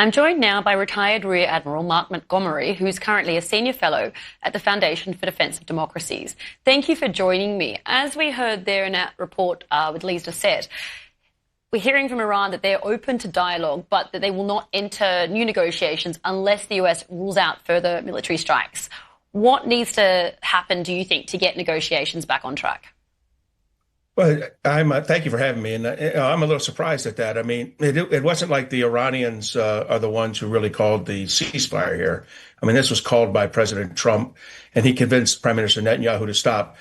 I'm joined now by retired Rear Admiral Mark Montgomery, who's currently a senior fellow at the Foundation for Defence of Democracies. Thank you for joining me. As we heard there in that report with Lee's dissent, we're hearing from Iran that they're open to dialogue, but that they will not enter new negotiations unless the US rules out further military strikes. What needs to happen, do you think, to get negotiations back on track? Well, thank you for having me, and I'm a little surprised at that. I mean, it wasn't like the Iranians are the ones who really called the ceasefire here. I mean, this was called by President Trump, and he convinced Prime Minister Netanyahu to stop.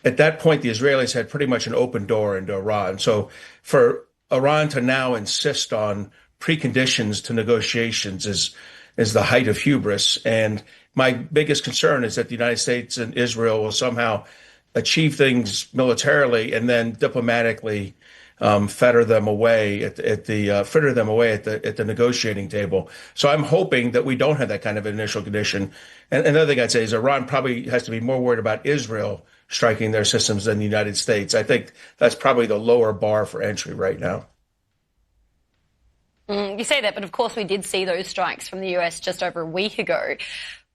At that point, the Israelis had pretty much an open door into Iran. So for Iran to now insist on preconditions to negotiations is the height of hubris. And my biggest concern is that the United States and Israel will somehow achieve things militarily and then diplomatically fetter them away at the negotiating table. So I'm hoping that we don't have that kind of initial condition. And another thing I'd say is Iran probably has to be more worried about Israel striking their systems than the United States. I think that's probably the lower bar for entry right now. You say that, but of course we did see those strikes from the US just over a week ago.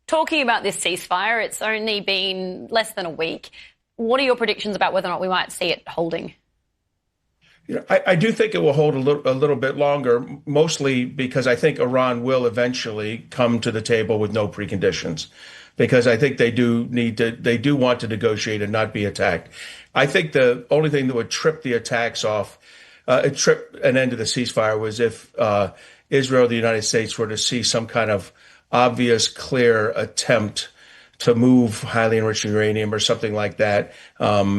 Talking about this ceasefire, it's only been less than a week. What are your predictions about whether or not we might see it holding? I do think it will hold a little bit longer, mostly because I think Iran will eventually come to the table with no preconditions, because I think they do want to negotiate and not be attacked. I think the only thing that would trip the attacks off, trip an end to the ceasefire, was if Israel or the United States were to see some kind of obvious, clear attempt to move highly enriched uranium or something like that,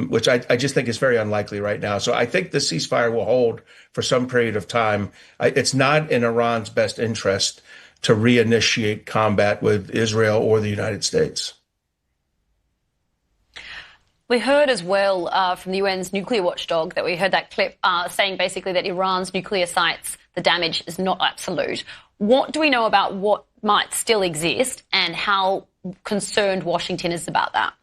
which I just think is very unlikely right now. So I think the ceasefire will hold for some period of time. It's not in Iran's best interest to reinitiate combat with Israel or the United States. We heard as well from the UN's nuclear watchdog that we heard that clip saying basically that Iran's nuclear sites, the damage is not absolute. What do we know about what might still exist and how concerned Washington is about that?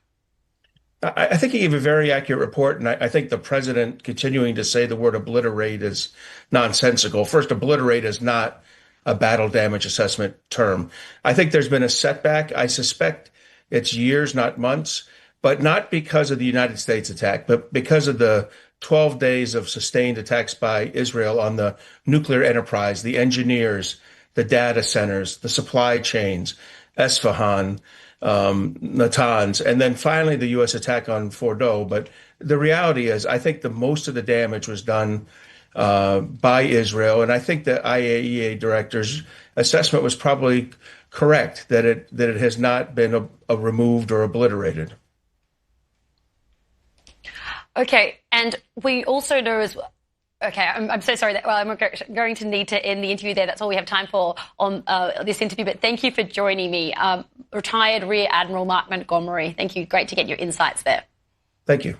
I think he gave a very accurate report, and I think the president continuing to say the word obliterate is nonsensical. First, obliterate is not a battle damage assessment term. I think there's been a setback. I suspect it's years, not months, but not because of the United States attack, but because of the 12 days of sustained attacks by Israel on the nuclear enterprise, the engineers, the data centers, the supply chains, Esfahan, Natanz, and then finally the U.S. attack on Fordow. But the reality is, I think most of the damage was done by Israel, and I think the IAEA director's assessment was probably correct, that it has not been removed or obliterated. Okay, and we also know as well. Okay, I'm so sorry. I'm going to need to end the interview there. That's all we have time for on this interview. But thank you for joining me. Retired Rear Admiral Mark Montgomery. Thank you. Great to get your insights there. Thank you.